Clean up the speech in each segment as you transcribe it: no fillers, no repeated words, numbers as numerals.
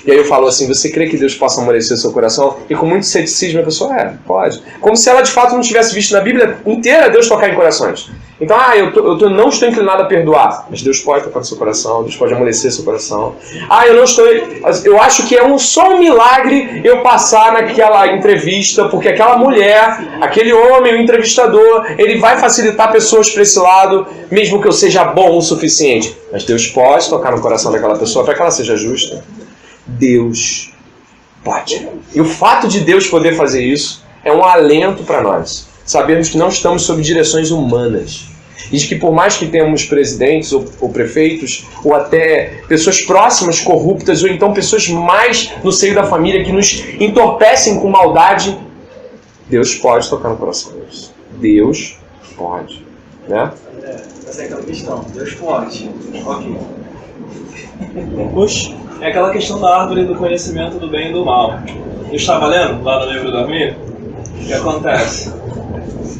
E aí eu falo assim, você crê que Deus possa amolecer o seu coração? E com muito ceticismo a pessoa, pode. Como se ela de fato não tivesse visto na Bíblia inteira Deus tocar em corações. Então, eu não estou inclinado a perdoar, mas Deus pode tocar no seu coração, Deus pode amolecer seu coração. Eu acho que é só um milagre eu passar naquela entrevista, porque aquela mulher, aquele homem, o entrevistador, ele vai facilitar pessoas para esse lado, mesmo que eu seja bom o suficiente. Mas Deus pode tocar no coração daquela pessoa para que ela seja justa. Deus pode. E o fato de Deus poder fazer isso é um alento para nós. Sabemos que não estamos sob direções humanas. E de que por mais que tenhamos presidentes ou prefeitos, ou até pessoas próximas corruptas, ou então pessoas mais no seio da família que nos entorpecem com maldade, Deus pode tocar no coração deles. Deus pode. Né? Essa é aquela questão. Deus pode. Ok. Oxe. É aquela questão da árvore do conhecimento do bem e do mal. Eu estava lendo lá no livro do Armir. O que acontece?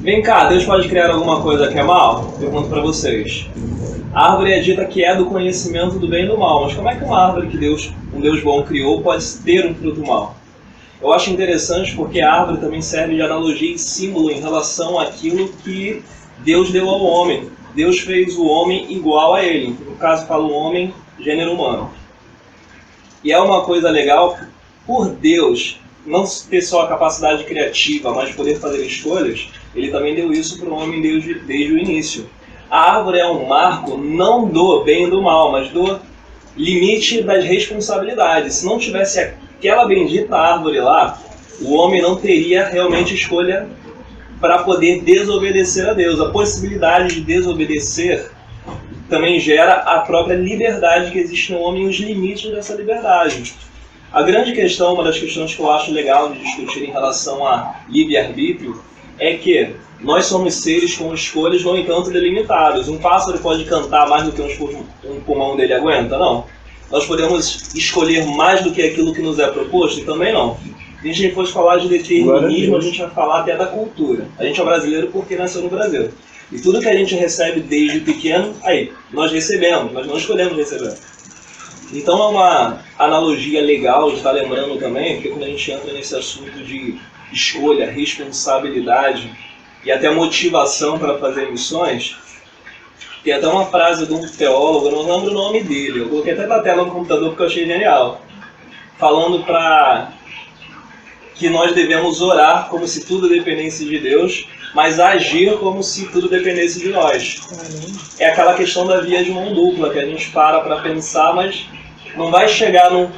Vem cá, Deus pode criar alguma coisa que é mal? Pergunto para vocês. A árvore é dita que é do conhecimento do bem e do mal, mas como é que uma árvore que um Deus bom criou pode ter um fruto mal? Eu acho interessante porque a árvore também serve de analogia e símbolo em relação àquilo que Deus deu ao homem. Deus fez o homem igual a ele. No caso, fala o homem, gênero humano. E é uma coisa legal, por Deus não ter só a capacidade criativa, mas poder fazer escolhas, ele também deu isso para o homem desde o início. A árvore é um marco não do bem e do mal, mas do limite das responsabilidades. Se não tivesse aquela bendita árvore lá, o homem não teria realmente escolha para poder desobedecer a Deus. A possibilidade de desobedecer também gera a própria liberdade que existe no homem e os limites dessa liberdade. A grande questão, uma das questões que eu acho legal de discutir em relação a livre-arbítrio, é que nós somos seres com escolhas, no entanto, delimitadas. Um pássaro pode cantar mais do que um pulmão dele aguenta? Não. Nós podemos escolher mais do que aquilo que nos é proposto? Também não. Se a gente fosse falar de determinismo, a gente vai falar até da cultura. A gente é brasileiro porque nasceu no Brasil. E tudo que a gente recebe desde pequeno, nós recebemos, nós não escolhemos receber. Então é uma analogia legal de estar lembrando também, porque quando a gente entra nesse assunto de escolha, responsabilidade e até motivação para fazer missões, tem até uma frase de um teólogo, eu não lembro o nome dele, eu coloquei até na tela no computador porque eu achei genial, falando para que nós devemos orar como se tudo dependesse de Deus, mas agir como se tudo dependesse de nós. É aquela questão da via de mão dupla, que a gente para pensar, mas não vai chegar num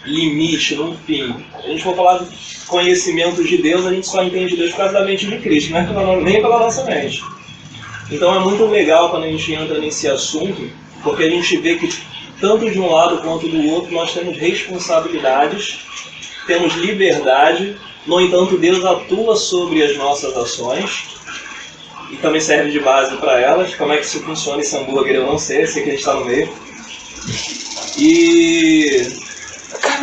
limite, num fim. Se a gente for falar de conhecimento de Deus, a gente só entende Deus por causa da mente de Cristo, não é nem pela nossa mente. Então é muito legal quando a gente entra nesse assunto, porque a gente vê que tanto de um lado quanto do outro nós temos responsabilidades, temos liberdade, no entanto Deus atua sobre as nossas ações e também serve de base para elas. Como é que isso funciona esse hambúrguer eu não sei que a gente está no meio. E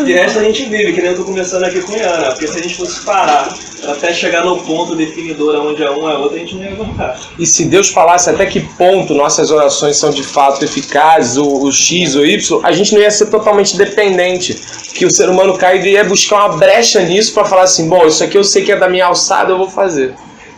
de resto a gente vive, que nem eu estou conversando aqui com o Iana, porque se a gente fosse parar para até chegar no ponto definidor onde é um é outro, a gente não ia aguentar. E se Deus falasse até que ponto nossas orações são de fato eficazes, o X ou Y, a gente não ia ser totalmente dependente. Que o ser humano caído ia buscar uma brecha nisso para falar assim, bom, isso aqui eu sei que é da minha alçada, eu vou fazer.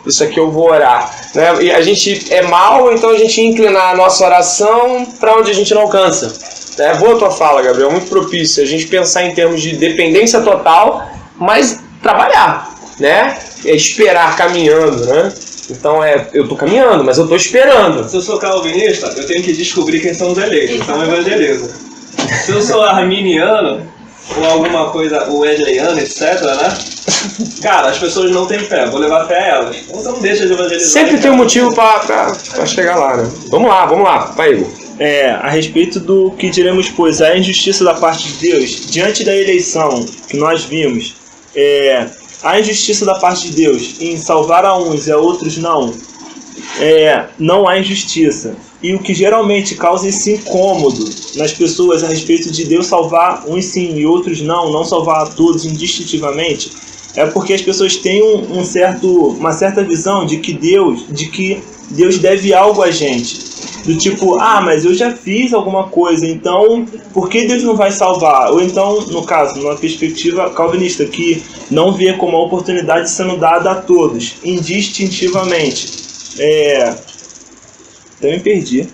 Isso aqui eu vou orar. Né? E a gente é mal, então a gente ia inclinar a nossa oração para onde a gente não alcança. É boa a tua fala, Gabriel, muito propício. A gente pensar em termos de dependência total, mas trabalhar, né? É esperar caminhando, né? Então eu estou caminhando, mas eu estou esperando. Se eu sou calvinista, eu tenho que descobrir quem são os eleitos. Então evangelizo. Se eu sou arminiano, ou alguma coisa, o wesleyano, etc, né? Cara, as pessoas não têm fé, vou levar fé a elas. Então não deixa de evangelizar. Sempre tem um motivo para chegar lá, né? Vamos lá, vai, Igor. A respeito do que diremos, pois, a injustiça da parte de Deus, diante da eleição que nós vimos, a injustiça da parte de Deus em salvar a uns e a outros não, não há injustiça. E o que geralmente causa esse incômodo nas pessoas a respeito de Deus salvar uns sim e outros não salvar a todos indistintivamente, é porque as pessoas têm uma certa visão de que Deus deve algo a gente. do tipo, mas eu já fiz alguma coisa, então por que Deus não vai salvar? Ou então, no caso, numa perspectiva calvinista, que não vê como a oportunidade sendo dada a todos, indistintivamente. Até me perdi.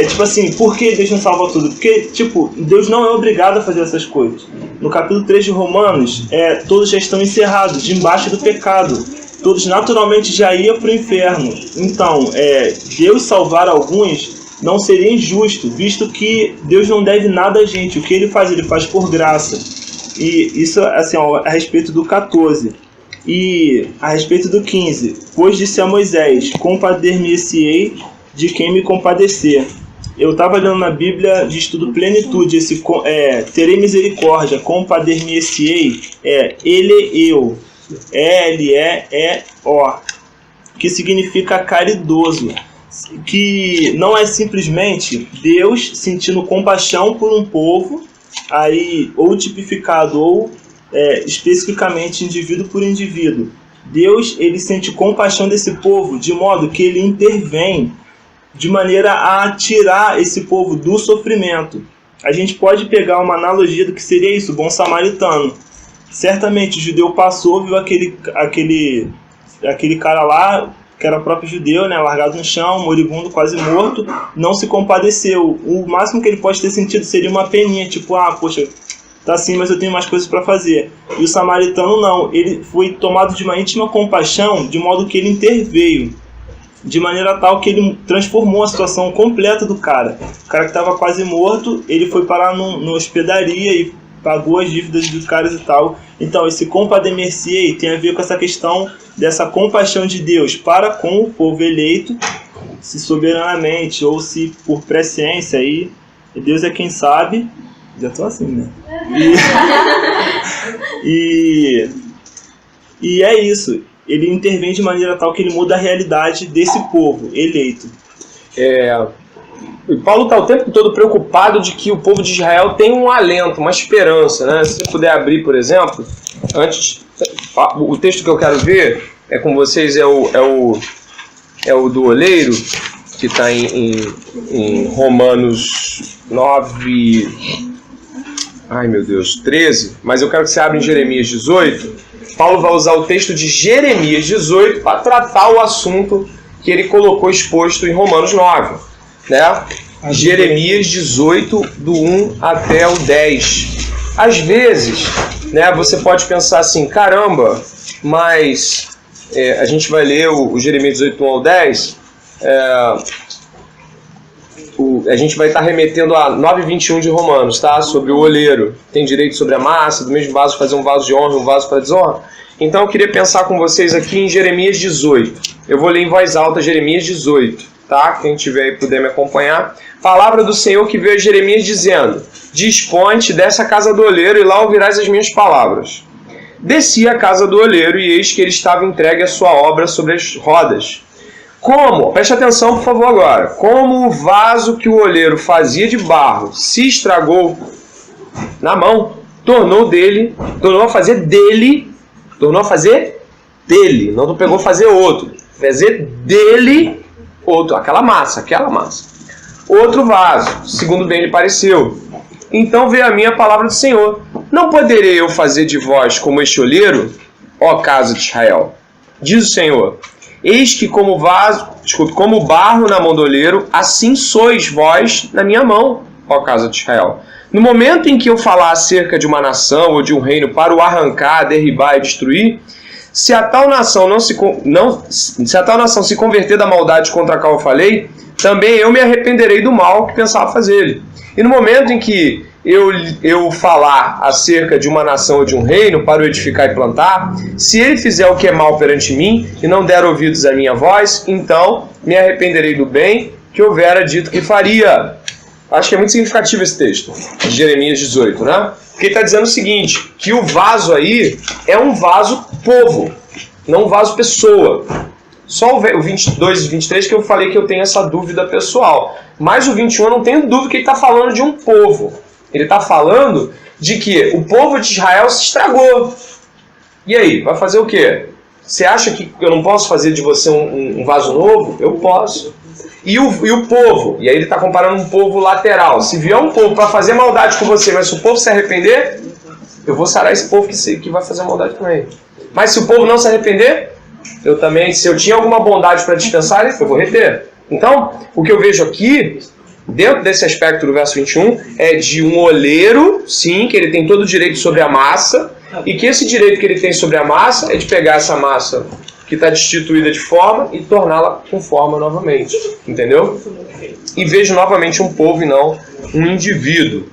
Tipo assim, por que Deus não salva tudo? Porque, tipo, Deus não é obrigado a fazer essas coisas. No capítulo 3 de Romanos, todos já estão encerrados, debaixo do pecado. Todos naturalmente já iam para o inferno. Então, Deus salvar alguns não seria injusto, visto que Deus não deve nada a gente. O que Ele faz por graça. E isso, assim, a respeito do 14. E a respeito do 15. Pois disse a Moisés, compadecer-me-ei de quem me compadecer. Eu estava lendo na Bíblia de estudo plenitude, terei misericórdia, compadecer-me-ei, ele, eu. L-E-E-O, que significa caridoso, que não é simplesmente Deus sentindo compaixão por um povo, aí ou tipificado ou especificamente indivíduo por indivíduo. Deus, ele sente compaixão desse povo de modo que ele intervém de maneira a tirar esse povo do sofrimento. A gente pode pegar uma analogia do que seria isso, o bom samaritano. Certamente o judeu passou, viu aquele cara lá, que era próprio judeu, né, largado no chão, moribundo, quase morto, não se compadeceu. O máximo que ele pode ter sentido seria uma peninha, tipo, poxa, tá assim, mas eu tenho mais coisas para fazer. E o samaritano não, ele foi tomado de uma íntima compaixão, de modo que ele interveio, de maneira tal que ele transformou a situação completa do cara. O cara que estava quase morto, ele foi parar numa hospedaria e pagou as dívidas dos caras e tal. Então, esse compadecer tem a ver com essa questão dessa compaixão de Deus para com o povo eleito, se soberanamente ou se por presciência, aí Deus é quem sabe. Já tô assim, né? E é isso. Ele intervém de maneira tal que ele muda a realidade desse povo eleito. E Paulo está o tempo todo preocupado de que o povo de Israel tem um alento, uma esperança, né? Se você puder abrir, por exemplo, o texto que eu quero ver com vocês é o do oleiro, que está em Romanos 9, 13, mas eu quero que você abra em Jeremias 18. Paulo vai usar o texto de Jeremias 18 para tratar o assunto que ele colocou exposto em Romanos 9. Né? Jeremias 18, do 1 até o 10. Às vezes, né, você pode pensar assim, caramba, mas a gente vai ler o Jeremias 18, do 1 ao 10, a gente vai estar remetendo a 9:21 de Romanos, tá? Sobre o oleiro. Tem direito sobre a massa, do mesmo vaso fazer um vaso de honra e um vaso para desonra. Então eu queria pensar com vocês aqui em Jeremias 18. Eu vou ler em voz alta Jeremias 18. Tá? Quem tiver aí puder me acompanhar. Palavra do Senhor que veio a Jeremias dizendo: Dispõe-te dessa casa do oleiro e lá ouvirás as minhas palavras. Desci à casa do oleiro e eis que ele estava entregue à sua obra sobre as rodas. Como? Preste atenção, por favor, agora. Como o vaso que o oleiro fazia de barro se estragou na mão, tornou a fazer dele, não pegou fazer outro, fazer dele outro, aquela massa. Outro vaso, segundo bem lhe pareceu. Então veio a mim a palavra do Senhor: Não poderei eu fazer de vós como este oleiro, ó casa de Israel? Diz o Senhor: Eis que como barro na mão do oleiro, assim sois vós na minha mão, ó casa de Israel. No momento em que eu falar acerca de uma nação ou de um reino para o arrancar, derribar e destruir, se a tal nação se converter da maldade contra a qual eu falei, também eu me arrependerei do mal que pensava fazer-lhe. E no momento em que eu falar acerca de uma nação ou de um reino para o edificar e plantar, se ele fizer o que é mal perante mim e não der ouvidos à minha voz, então me arrependerei do bem que houvera dito que faria. Acho que é muito significativo esse texto de Jeremias 18, né? Porque ele está dizendo o seguinte, que o vaso aí é um vaso povo, não um vaso pessoa. Só o 22 e 23 que eu falei que eu tenho essa dúvida pessoal. Mas o 21 eu não tenho dúvida que ele está falando de um povo. Ele está falando de que o povo de Israel se estragou. E aí, vai fazer o quê? Você acha que eu não posso fazer de você um vaso novo? Eu posso. E o povo, e aí ele está comparando um povo lateral. Se vier um povo para fazer maldade com você, mas se o povo se arrepender, eu vou sarar esse povo que vai fazer maldade também. Mas se o povo não se arrepender, eu também, se eu tinha alguma bondade para dispensar, eu vou reter. Então, o que eu vejo aqui, dentro desse aspecto do verso 21, é de um oleiro, sim, que ele tem todo o direito sobre a massa, e que esse direito que ele tem sobre a massa é de pegar essa massa que está destituída de forma e torná-la com forma novamente. Entendeu? E vejo novamente um povo e não um indivíduo.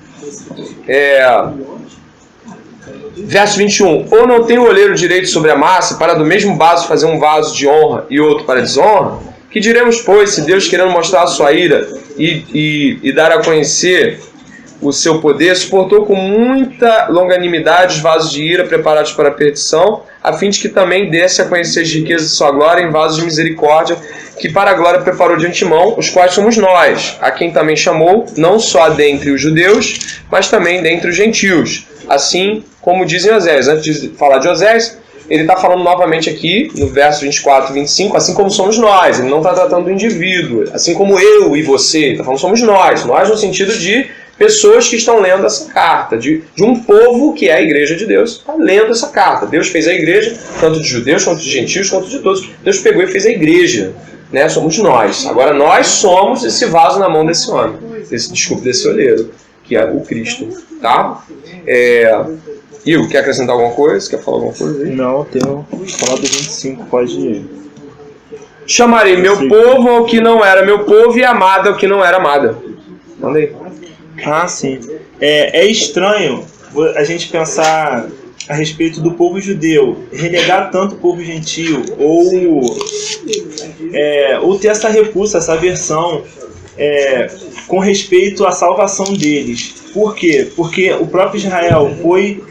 Verso 21. Ou não tem o oleiro direito sobre a massa para do mesmo vaso fazer um vaso de honra e outro para desonra? Que diremos, pois, se Deus, querendo mostrar a sua ira e dar a conhecer o seu poder, suportou com muita longanimidade os vasos de ira preparados para a perdição, a fim de que também desse a conhecer as riquezas de sua glória em vasos de misericórdia, que para a glória preparou de antemão, os quais somos nós, a quem também chamou, não só dentre os judeus, mas também dentre os gentios. Assim como diz em Oséias. Antes de falar de Oséias, ele está falando novamente aqui, no verso 24 e 25, assim como somos nós. Ele não está tratando do indivíduo, assim como eu e você. Ele está falando somos nós. Nós no sentido de pessoas que estão lendo essa carta, de um povo que é a igreja de Deus, está lendo essa carta. Deus fez a igreja, tanto de judeus, quanto de gentios, quanto de todos. Deus pegou e fez a igreja. Né? Somos nós. Agora nós somos esse vaso na mão desse homem. Desse olheiro, que é o Cristo. Tá? Igor, quer acrescentar alguma coisa? Quer falar alguma coisa aí? Não, tenho falado 25, pode ir. Chamarei meu povo ao que não era meu povo e amada ao que não era amada. Manda aí. Ah, sim. É estranho a gente pensar a respeito do povo judeu, renegar tanto o povo gentil, ou ter essa repulsa, essa aversão com respeito à salvação deles. Por quê? Porque o próprio Israel foi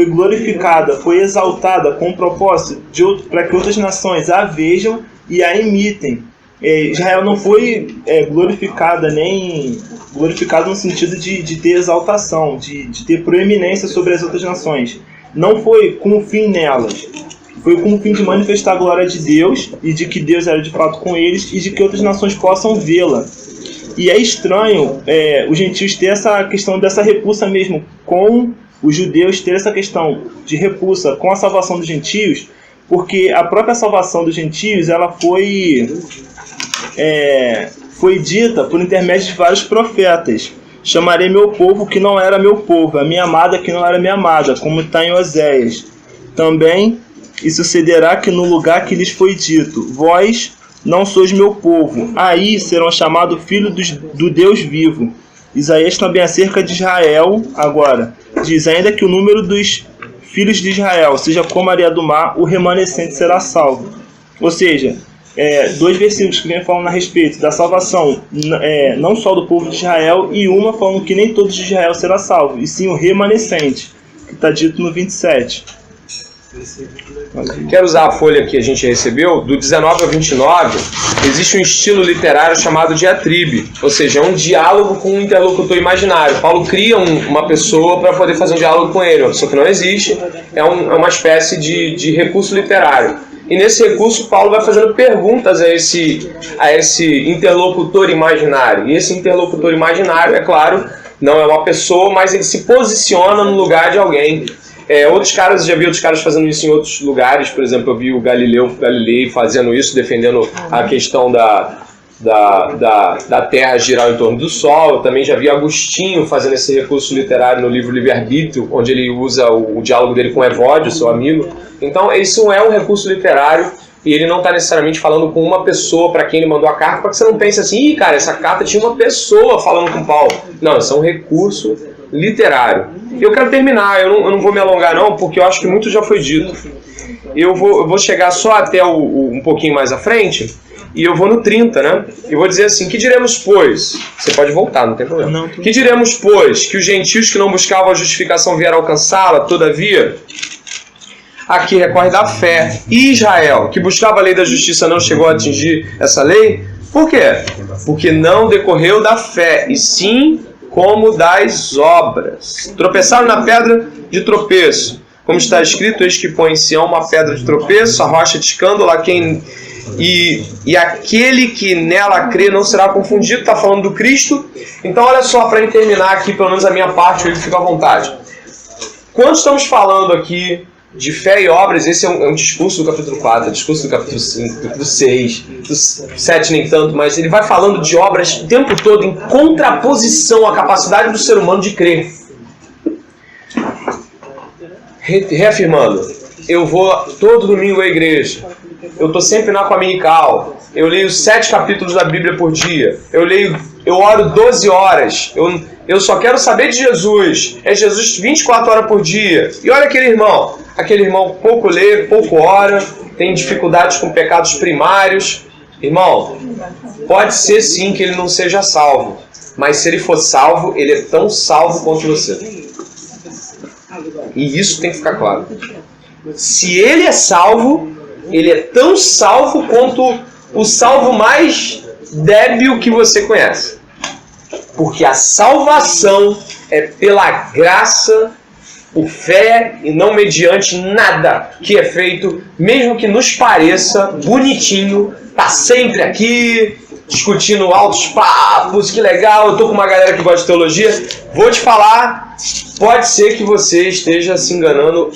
glorificada, foi exaltada com o propósito para que outras nações a vejam e a imitem. Israel não foi glorificada no sentido de ter exaltação, de ter proeminência sobre as outras nações. Não foi com o fim nelas. Foi com o fim de manifestar a glória de Deus e de que Deus era de fato com eles e de que outras nações possam vê-la. E é estranho os gentios ter essa questão dessa repulsa mesmo com os judeus, ter essa questão de repulsa com a salvação dos gentios, porque a própria salvação dos gentios ela foi dita por intermédio de vários profetas. Chamarei meu povo que não era meu povo, a minha amada que não era minha amada, como está em Oséias. Também, e sucederá que no lugar que lhes foi dito, vós não sois meu povo, aí serão chamados filhos do Deus vivo. Isaías também acerca de Israel, agora, diz ainda que o número dos filhos de Israel seja como a areia do mar, o remanescente será salvo. Ou seja, dois versículos que vem falando a respeito da salvação, não só do povo de Israel, e uma falando que nem todos de Israel será salvo, e sim o remanescente, que está dito no 27. Quero usar a folha que a gente recebeu, do 19 ao 29, existe um estilo literário chamado diatribe, ou seja, é um diálogo com um interlocutor imaginário. Paulo cria uma pessoa para poder fazer um diálogo com ele, uma pessoa que não existe, é uma espécie de recurso literário. E nesse recurso, Paulo vai fazendo perguntas a esse interlocutor imaginário. E esse interlocutor imaginário, é claro, não é uma pessoa, mas ele se posiciona no lugar de alguém. Já vi outros caras fazendo isso em outros lugares. Por exemplo, eu vi o Galilei fazendo isso, defendendo a questão da Terra girar em torno do Sol. Eu também já vi Agostinho fazendo esse recurso literário no livro Livre-Arbítrio, onde ele usa o diálogo dele com Evódio, seu amigo. Então, isso é um recurso literário e ele não está necessariamente falando com uma pessoa para quem ele mandou a carta, para que você não pense assim, ih, cara, essa carta tinha uma pessoa falando com Paulo. Não, isso é um recurso literário. Eu quero terminar, eu não vou me alongar não, porque eu acho que muito já foi dito. Eu vou chegar só até um pouquinho mais à frente, e eu vou no 30, né? E vou dizer assim, que diremos, pois... Você pode voltar, não tem problema. Não. Que diremos, pois, que os gentios que não buscavam a justificação vieram alcançá-la, todavia... Aqui recorre da fé. E Israel, que buscava a lei da justiça, não chegou a atingir essa lei? Por quê? Porque não decorreu da fé, e sim como das obras. Tropeçaram na pedra de tropeço. Como está escrito, eis que põe em Sião uma pedra de tropeço, a rocha de escândalo, a quem e aquele que nela crê não será confundido. Está falando do Cristo. Então olha só, para terminar aqui, pelo menos a minha parte, ele fica à vontade. Quando estamos falando aqui de fé e obras, esse é um discurso do capítulo 4, discurso do capítulo 5, do capítulo 6, do 7 nem tanto, mas ele vai falando de obras o tempo todo em contraposição à capacidade do ser humano de crer. Reafirmando, eu vou todo domingo à igreja, eu estou sempre na Cominical, eu leio 7 capítulos da Bíblia por dia, eu oro 12 horas, eu só quero saber de Jesus, é Jesus 24 horas por dia. E olha aquele irmão pouco lê, pouco ora, tem dificuldades com pecados primários. Irmão, pode ser sim que ele não seja salvo, mas se ele for salvo, ele é tão salvo quanto você. E isso tem que ficar claro. Se ele é salvo, ele é tão salvo quanto o salvo mais débil que você conhece. Porque a salvação é pela graça, por fé e não mediante nada que é feito, mesmo que nos pareça bonitinho, tá sempre aqui, discutindo altos papos, que legal, eu tô com uma galera que gosta de teologia. Vou te falar, pode ser que você esteja se enganando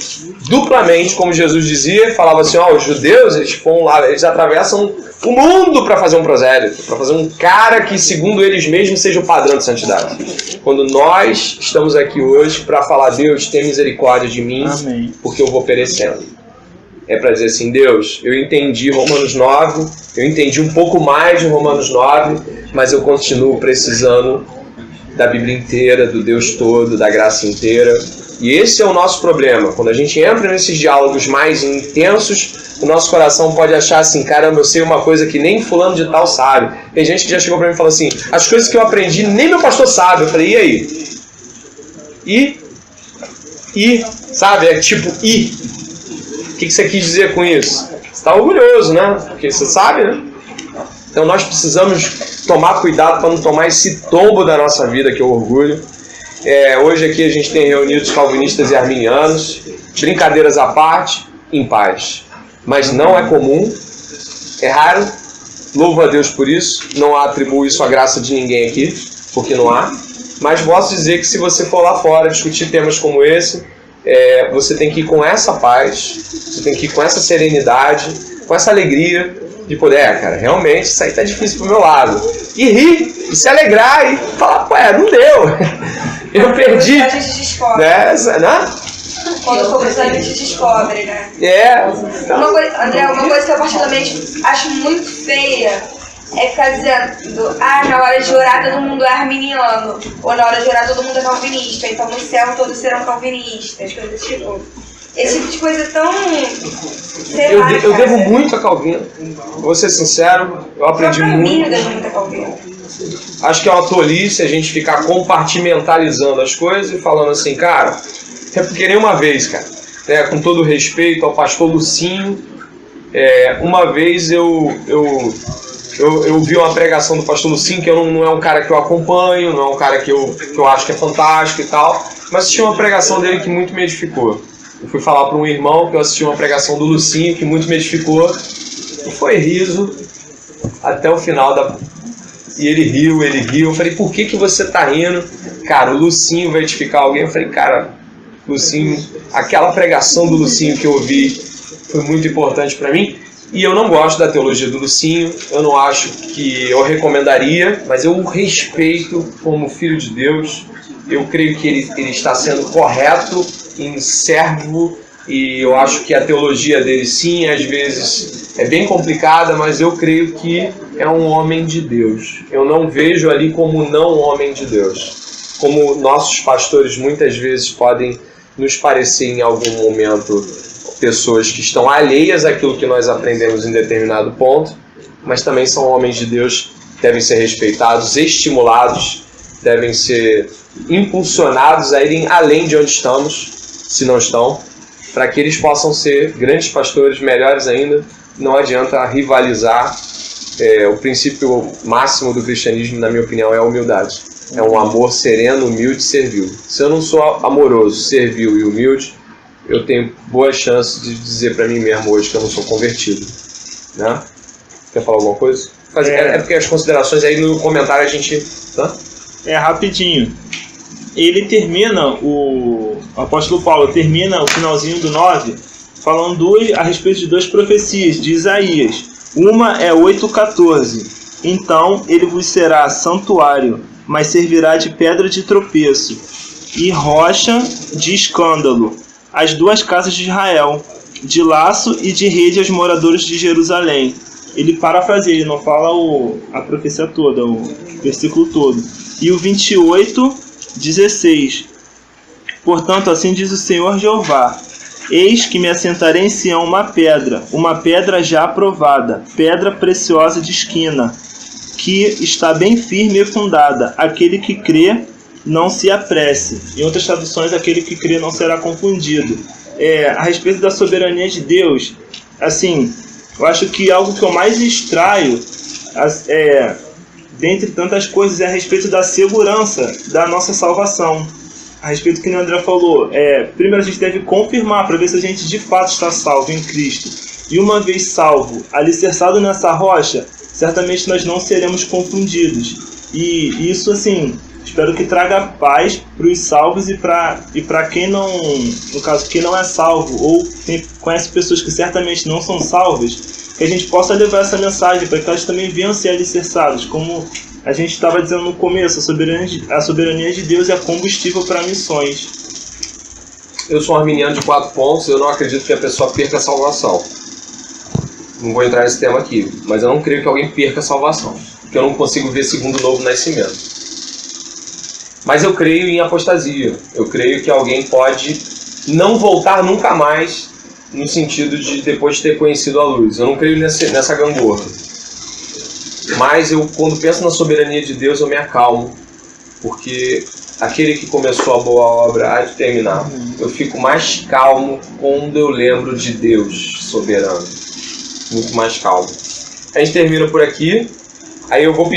duplamente, como Jesus dizia, falava assim, os judeus, eles atravessam o mundo para fazer um prosélito, para fazer um cara que, segundo eles mesmos, seja o padrão de santidade. Quando nós estamos aqui hoje para falar, Deus, tem misericórdia de mim, amém, porque eu vou perecendo. É para dizer assim, Deus, eu entendi Romanos 9, eu entendi um pouco mais de Romanos 9, mas eu continuo precisando da Bíblia inteira, do Deus todo, da graça inteira. E esse é o nosso problema. Quando a gente entra nesses diálogos mais intensos, o nosso coração pode achar assim, caramba, eu sei uma coisa que nem fulano de tal sabe. Tem gente que já chegou para mim e falou assim, as coisas que eu aprendi nem meu pastor sabe. Eu falei, e aí? Sabe? É tipo, O que você quis dizer com isso? Você está orgulhoso, né? Porque você sabe, né? Então nós precisamos tomar cuidado para não tomar esse tombo da nossa vida, que é o orgulho. Hoje aqui a gente tem reunidos calvinistas e arminianos, brincadeiras à parte, em paz. Mas não é comum, é raro, louvo a Deus por isso, não atribuo isso à graça de ninguém aqui, porque não há. Mas posso dizer que se você for lá fora discutir temas como esse, você tem que ir com essa paz, você tem que ir com essa serenidade, com essa alegria de poder, cara, realmente isso aí tá difícil pro meu lado. E rir, e se alegrar, e falar, não deu. Eu perdi. A gente descobre. Né? Quando for precisar, a gente descobre, né? Então... André, uma coisa que eu particularmente acho muito feia é ficar dizendo, na hora de orar todo mundo é arminiano, ou na hora de orar todo mundo é calvinista, então no céu todos serão calvinistas, coisas tipo. Esse tipo de coisa tão... Eu devo muito a Calvino, vou ser sincero, eu aprendi muito. Eu devo muito a Calvino. Acho que é uma tolice a gente ficar compartimentalizando as coisas e falando assim, cara, é porque nem uma vez, cara, com todo respeito ao pastor Lucinho, uma vez eu vi uma pregação do pastor Lucinho, que não é um cara que eu acompanho, não é um cara que eu acho que é fantástico e tal, mas assisti uma pregação dele que muito me edificou. Eu fui falar para um irmão que eu assisti uma pregação do Lucinho que muito me edificou, e foi riso até o final E ele riu, eu falei, por que você tá rindo? Cara, o Lucinho vai edificar alguém. Eu falei, cara, Lucinho, aquela pregação do Lucinho que eu ouvi foi muito importante para mim. E eu não gosto da teologia do Lucinho, eu não acho que eu recomendaria, mas eu o respeito como filho de Deus. Eu creio que ele está sendo correto em servo, e eu acho que a teologia dele, sim, às vezes é bem complicada, mas eu creio que é um homem de Deus. Eu não vejo ali como não homem de Deus. Como nossos pastores muitas vezes podem nos parecer em algum momento pessoas que estão alheias àquilo que nós aprendemos em determinado ponto, mas também são homens de Deus, devem ser respeitados, estimulados, devem ser impulsionados a irem além de onde estamos, se não estão, para que eles possam ser grandes pastores, melhores ainda. Não adianta rivalizar. O princípio máximo do cristianismo, na minha opinião, é a humildade. É um amor sereno, humilde e servil. Se eu não sou amoroso, servil e humilde, eu tenho boas chances de dizer para mim mesmo hoje que eu não sou convertido, né? Quer falar alguma coisa? É porque as considerações aí no comentário a gente... Tá? Rapidinho. Ele termina, o apóstolo Paulo termina o finalzinho do 9 falando a respeito de 2 profecias de Isaías. Uma é 8,14. Então ele vos será santuário, mas servirá de pedra de tropeço e rocha de escândalo as 2 casas de Israel, de laço e de rede aos moradores de Jerusalém. Ele parafraseia, ele não fala a profecia toda, o versículo todo. E o 28:16. Portanto, assim diz o Senhor Jeová: eis que me assentarei em Sião uma pedra já aprovada, pedra preciosa de esquina, que está bem firme e fundada. Aquele que crê, não se apresse. Em outras traduções, aquele que crê não será confundido. A respeito da soberania de Deus, assim, eu acho que algo que eu mais extraio, dentre tantas coisas, é a respeito da segurança da nossa salvação. A respeito do que o André falou, primeiro a gente deve confirmar para ver se a gente de fato está salvo em Cristo. E uma vez salvo, alicerçado nessa rocha, certamente nós não seremos confundidos. E isso, assim, espero que traga paz para os salvos e para quem não, no caso, quem não é salvo, ou conhece pessoas que certamente não são salvas, que a gente possa levar essa mensagem para que elas também venham ser alicerçadas. Como a gente estava dizendo no começo, a soberania de Deus é combustível para missões. Eu sou um arminiano de 4 pontos, eu não acredito que a pessoa perca a salvação. Não vou entrar nesse tema aqui, mas eu não creio que alguém perca a salvação, porque eu não consigo ver segundo novo nascimento. Mas eu creio em apostasia. Eu creio que alguém pode não voltar nunca mais, no sentido de depois de ter conhecido a luz. Eu não creio nessa gangorra. Mas quando penso na soberania de Deus, eu me acalmo, porque aquele que começou a boa obra há de terminar. Eu fico mais calmo quando eu lembro de Deus soberano. Muito mais calmo. A gente termina por aqui. Aí eu vou pedir